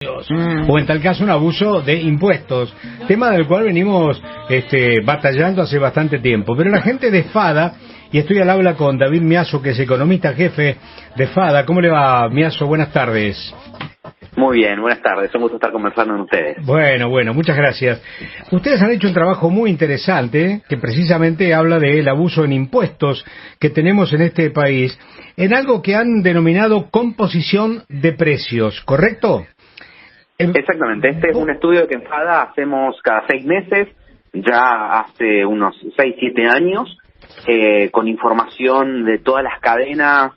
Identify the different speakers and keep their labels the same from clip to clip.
Speaker 1: O en tal caso un abuso de impuestos, tema del cual venimos batallando hace bastante tiempo. Pero la gente de FADA, y estoy al habla con David Miazo, que es economista jefe de FADA. ¿Cómo le va, Miazo? Buenas tardes.
Speaker 2: Muy bien, buenas tardes, un gusto estar conversando con ustedes.
Speaker 1: Bueno, muchas gracias. Ustedes han hecho un trabajo muy interesante que precisamente habla del abuso en impuestos que tenemos en este país, en algo que han denominado composición de precios, ¿correcto?
Speaker 2: Exactamente, este es un estudio que en FADA hacemos cada 6 meses, ya hace unos 6, 7 años, con información de todas las cadenas,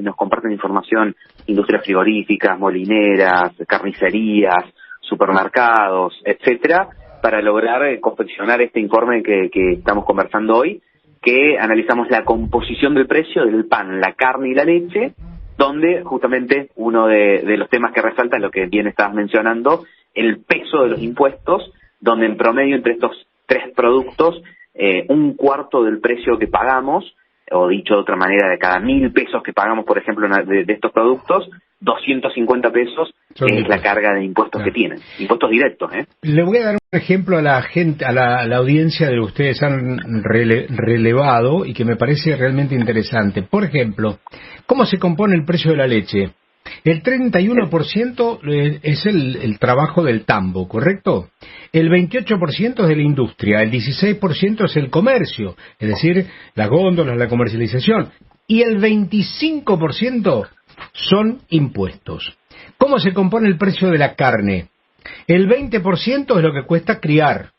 Speaker 2: nos comparten información industrias frigoríficas, molineras, carnicerías, supermercados, etcétera, para lograr confeccionar este informe que estamos conversando hoy, que analizamos la composición del precio del pan, la carne y la leche, donde justamente uno de los temas que resalta es lo que bien estabas mencionando, el peso de los impuestos, donde en promedio entre estos 3 productos, un cuarto del precio que pagamos, o dicho de otra manera, de cada 1.000 pesos que pagamos, por ejemplo, de estos productos, 250 pesos es la carga de impuestos que tienen, impuestos directos.
Speaker 1: Le voy a dar un ejemplo a la gente, a la audiencia de lo que ustedes han relevado y que me parece realmente interesante. Por ejemplo, ¿cómo se compone el precio de la leche? El 31% es el trabajo del tambo, ¿correcto? El 28% es de la industria, el 16% es el comercio, es decir, las góndolas, la comercialización, y el 25% son impuestos. ¿Cómo se compone el precio de la carne? El 20% es lo que cuesta criar,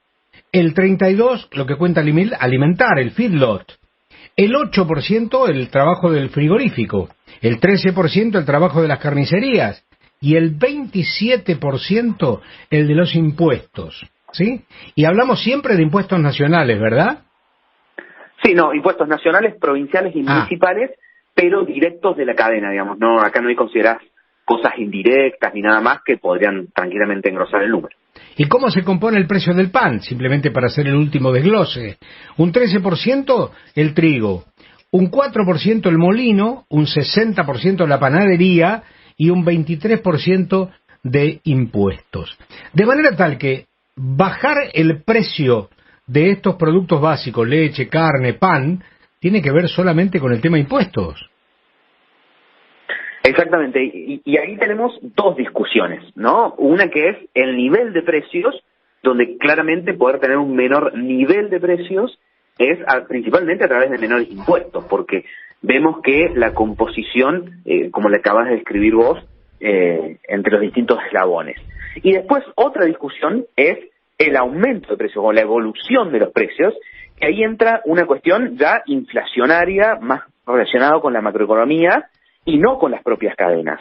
Speaker 1: el 32% lo que cuesta alimentar, el feedlot, el 8% el trabajo del frigorífico, el 13% el trabajo de las carnicerías y el 27% el de los impuestos, ¿sí? Y hablamos siempre de impuestos nacionales, ¿verdad?
Speaker 2: Sí, no, impuestos nacionales, provinciales y municipales, pero directos de la cadena, digamos. No, acá no hay consideradas cosas indirectas ni nada más que podrían tranquilamente engrosar el número.
Speaker 1: ¿Y cómo se compone el precio del pan? Simplemente para hacer el último desglose. Un 13% el trigo, un 4% el molino, un 60% la panadería y un 23% de impuestos. De manera tal que bajar el precio de estos productos básicos, leche, carne, pan, tiene que ver solamente con el tema impuestos.
Speaker 2: Exactamente, y ahí tenemos 2 discusiones, ¿no? Una que es el nivel de precios, donde claramente poder tener un menor nivel de precios es principalmente a través de menores impuestos, porque vemos que la composición, como le acabas de describir vos, entre los distintos eslabones. Y después otra discusión es el aumento de precios o la evolución de los precios, que ahí entra una cuestión ya inflacionaria, más relacionada con la macroeconomía, y no con las propias cadenas.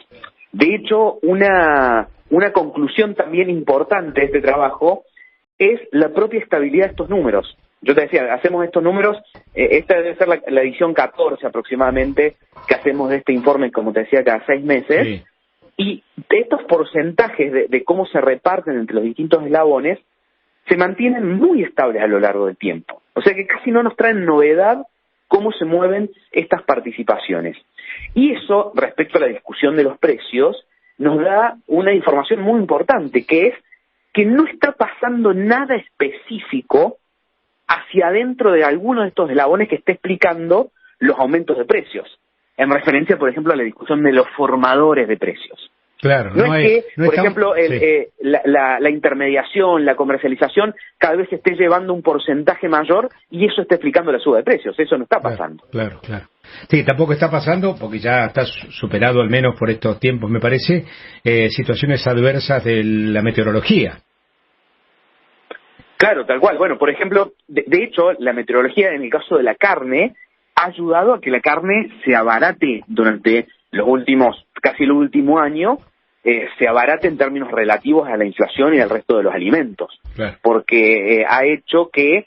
Speaker 2: De hecho, una conclusión también importante de este trabajo es la propia estabilidad de estos números. Yo te decía, hacemos estos números, esta debe ser la edición 14 aproximadamente, que hacemos de este informe, como te decía, cada 6 meses, sí. Y de estos porcentajes de cómo se reparten entre los distintos eslabones, se mantienen muy estables a lo largo del tiempo. O sea que casi no nos traen novedad cómo se mueven estas participaciones. Y eso, respecto a la discusión de los precios, nos da una información muy importante, que es que no está pasando nada específico hacia adentro de alguno de estos eslabones que esté explicando los aumentos de precios, en referencia, por ejemplo, a la discusión de los formadores de precios.
Speaker 1: Claro,
Speaker 2: no es que, por ejemplo, la intermediación, la comercialización, cada vez esté llevando un porcentaje mayor y eso está explicando la suba de precios. Eso no está pasando.
Speaker 1: Claro. Sí, tampoco está pasando, porque ya está superado, al menos por estos tiempos, me parece, situaciones adversas de la meteorología.
Speaker 2: Claro, tal cual. Bueno, por ejemplo, de hecho, la meteorología en el caso de la carne ha ayudado a que la carne se abarate durante casi el último año, se abarate en términos relativos a la inflación y al resto de los alimentos. Claro. Porque ha hecho que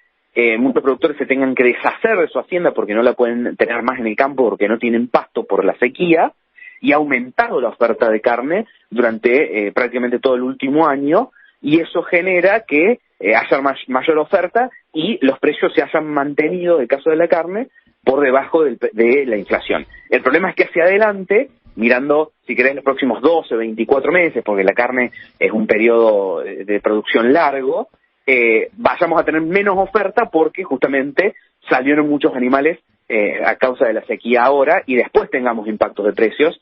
Speaker 2: muchos productores se tengan que deshacer de su hacienda porque no la pueden tener más en el campo porque no tienen pasto por la sequía, y ha aumentado la oferta de carne durante prácticamente todo el último año, y eso genera que haya mayor oferta y los precios se hayan mantenido, en el caso de la carne, por debajo de la inflación. El problema es que hacia adelante mirando, si querés, los próximos 12, 24 meses, porque la carne es un periodo de producción largo, vayamos a tener menos oferta porque justamente salieron muchos animales a causa de la sequía ahora y después tengamos impactos de precios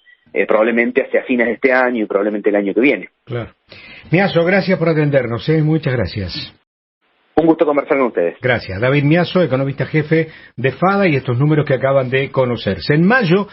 Speaker 2: probablemente hacia fines de este año y probablemente el año que viene.
Speaker 1: Claro. Miazo, gracias por atendernos, muchas gracias.
Speaker 2: Un gusto conversar con ustedes.
Speaker 1: Gracias. David Miazo, economista jefe de FADA, y estos números que acaban de conocerse. En mayo